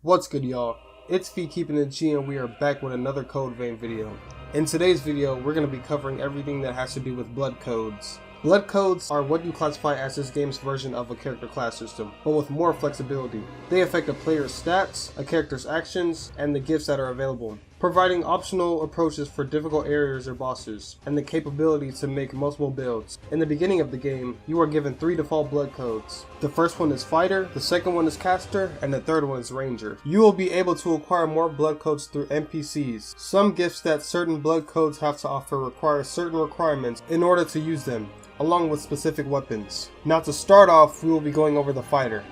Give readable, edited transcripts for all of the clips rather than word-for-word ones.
What's good, y'all? It's Fee keeping it G, and we are back with another Code Vein video. In today's video, we're going to be covering everything that has to do with blood codes. Blood codes are what you classify as this game's version of a character class system, but with more flexibility. They affect a player's stats, a character's actions, and the gifts that are available, providing optional approaches for difficult areas or bosses, and the capability to make multiple builds. In the beginning of the game, you are given 3 default blood codes. The first one is Fighter, the second one is Caster, and the third one is Ranger. You will be able to acquire more blood codes through NPCs. Some gifts that certain blood codes have to offer require certain requirements in order to use them, along with specific weapons. Now to start off, we will be going over the Fighter.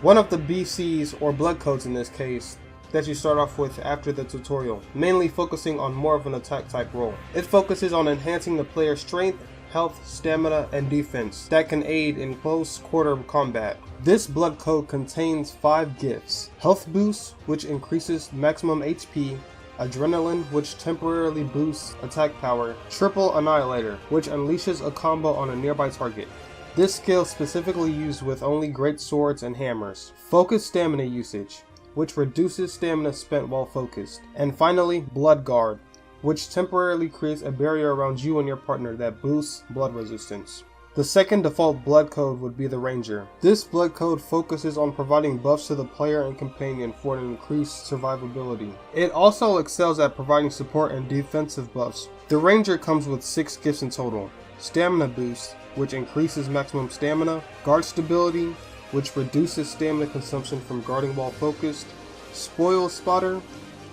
One of the BCs, or blood codes in this case, that you start off with after the tutorial, mainly focusing on more of an attack type role. It focuses on enhancing the player's strength, health, stamina, and defense that can aid in close quarter combat. This blood code contains 5 gifts: Health Boost, which increases maximum HP, Adrenaline, which temporarily boosts attack power, Triple Annihilator, which unleashes a combo on a nearby target. This skill specifically used with only great swords and hammers. Focus Stamina usage, which reduces stamina spent while focused. And finally, Blood Guard, which temporarily creates a barrier around you and your partner that boosts blood resistance. The second default blood code would be the Ranger. This blood code focuses on providing buffs to the player and companion for an increased survivability. It also excels at providing support and defensive buffs. The Ranger comes with 6 gifts in total: Stamina Boost, which increases maximum stamina, Guard Stability, which reduces stamina consumption from guarding while focused, Spoil Spotter,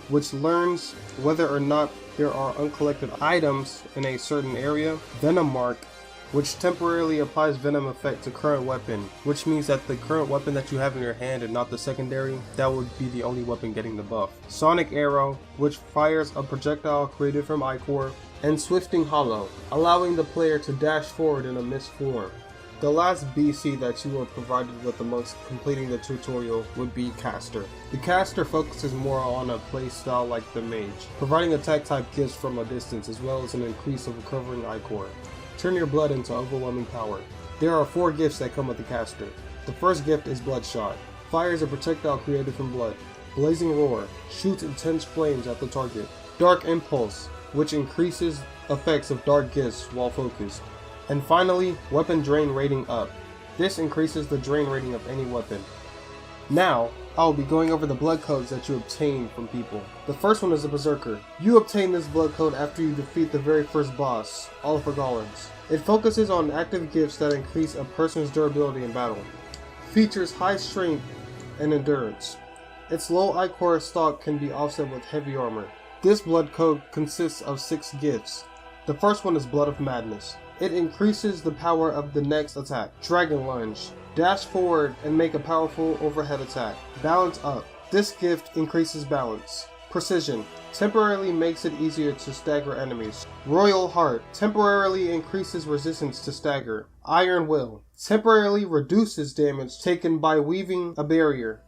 which learns whether or not there are uncollected items in a certain area, Venom Mark, which temporarily applies venom effect to current weapon, which means that the current weapon that you have in your hand and not the secondary, that would be the only weapon getting the buff. Sonic Arrow, which fires a projectile created from Ichor, and Swifting Hollow, allowing the player to dash forward in a mist form. The last BC that you are provided with amongst completing the tutorial would be Caster. The Caster focuses more on a playstyle like the Mage, providing attack type gifts from a distance as well as an increase of recovering Ichor. Turn your blood into overwhelming power. There are 4 gifts that come with the Caster. The first gift is Bloodshot. Fires a projectile created from blood. Blazing Roar. Shoots intense flames at the target. Dark Impulse, which increases effects of dark gifts while focused. And finally, Weapon Drain Rating Up. This increases the drain rating of any weapon. Now, I'll be going over the blood codes that you obtain from people. The first one is the Berserker. You obtain this blood code after you defeat the very first boss, Oliver Gollins. It focuses on active gifts that increase a person's durability in battle. Features high strength and endurance. Its low Ichor stock can be offset with heavy armor. This blood code consists of 6 gifts. The first one is Blood of Madness. It increases the power of the next attack. Dragon Lunge. Dash forward and make a powerful overhead attack. Balance Up. This gift increases balance. Precision. Temporarily makes it easier to stagger enemies. Royal Heart. Temporarily increases resistance to stagger. Iron Will. Temporarily reduces damage taken by weaving a barrier.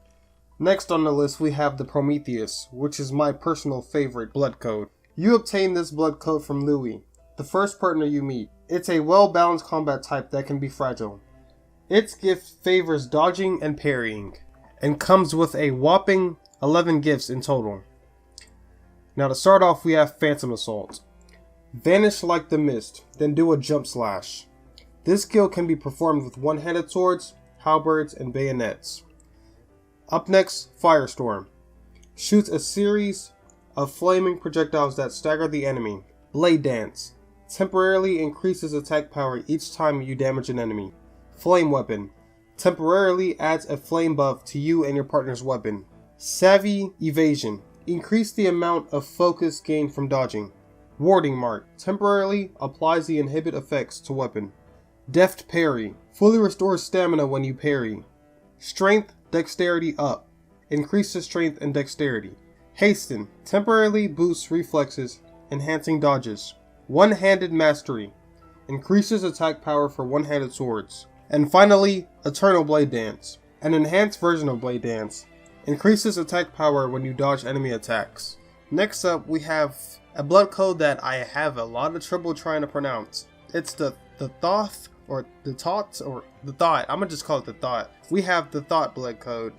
Next on the list we have the Prometheus, which is my personal favorite blood code. You obtain this blood code from Louis, the first partner you meet. It's a well-balanced combat type that can be fragile. Its gift favors dodging and parrying, and comes with a whopping 11 gifts in total. Now to start off we have Phantom Assault. Vanish like the mist, then do a jump slash. This skill can be performed with one-handed swords, halberds, and bayonets. Up next, Firestorm. Shoots a series of flaming projectiles that stagger the enemy. Blade Dance. Temporarily increases attack power each time you damage an enemy. Flame Weapon. Temporarily adds a flame buff to you and your partner's weapon. Savvy Evasion. Increase the amount of focus gained from dodging. Warding Mark. Temporarily applies the inhibit effects to weapon. Deft Parry. Fully restores stamina when you parry. Strength Dexterity Up. Increases strength and dexterity. Hasten. Temporarily boosts reflexes, enhancing dodges. One-handed Mastery. Increases attack power for one-handed swords. And finally, Eternal Blade Dance. An enhanced version of Blade Dance. Increases attack power when you dodge enemy attacks. Next up, we have a blood code that I have a lot of trouble trying to pronounce. It's the Thoth, or the Tots, or the Thought. I'm gonna just call it the Thought. We have the Thought blood code.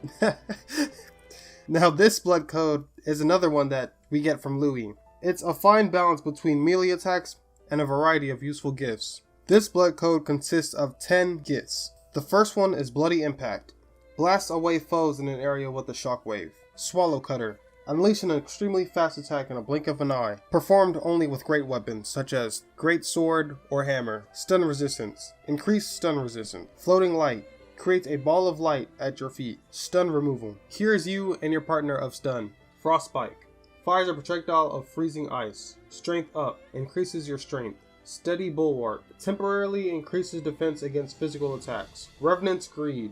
Now this blood code is another one that we get from Louis. It's a fine balance between melee attacks and a variety of useful gifts. This blood code consists of 10 gifts. The first one is Bloody Impact. Blast away foes in an area with a shockwave. Swallow Cutter. Unleash an extremely fast attack in a blink of an eye. Performed only with great weapons such as Great Sword or Hammer. Stun Resistance. Increased stun resistance. Floating Light. Creates a ball of light at your feet. Stun Removal. Cures you and your partner of stun. Frostbite. Fires a projectile of freezing ice. Strength Up. Increases your strength. Steady Bulwark. Temporarily increases defense against physical attacks. Revenant's Greed.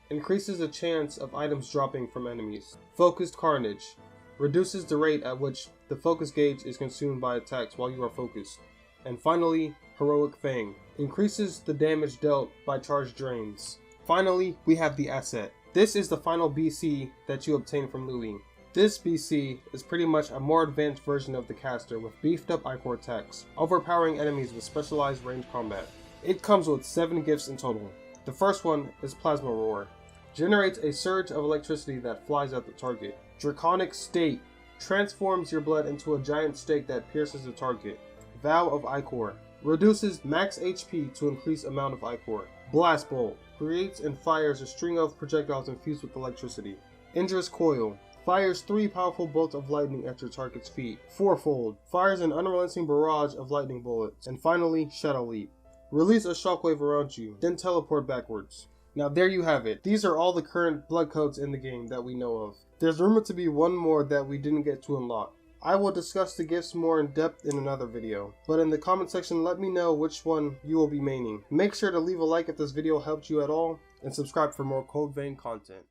Increases the chance of items dropping from enemies. Focused Carnage. Reduces the rate at which the focus gauge is consumed by attacks while you are focused. And finally, Heroic Fang. Increases the damage dealt by charge drains. Finally, we have the Asset. This is the final BC that you obtain from Louis. This BC is pretty much a more advanced version of the caster with beefed up Ichor attacks, overpowering enemies with specialized ranged combat. It comes with 7 gifts in total. The first one is Plasma Roar. Generates a surge of electricity that flies at the target. Draconic Stake. Transforms your blood into a giant stake that pierces the target. Vow of Ichor. Reduces max HP to increase amount of Ichor. Blast Bolt. Creates and fires a string of projectiles infused with electricity. Indra's Coil. Fires 3 powerful bolts of lightning at your target's feet. Fourfold. Fires an unrelenting barrage of lightning bullets. And finally, Shadow Leap. Release a shockwave around you, then teleport backwards. Now there you have it. These are all the current blood codes in the game that we know of. There's rumored to be one more that we didn't get to unlock. I will discuss the gifts more in depth in another video, but in the comment section let me know which one you will be maining. Make sure to leave a like if this video helped you at all, and subscribe for more Code Vein content.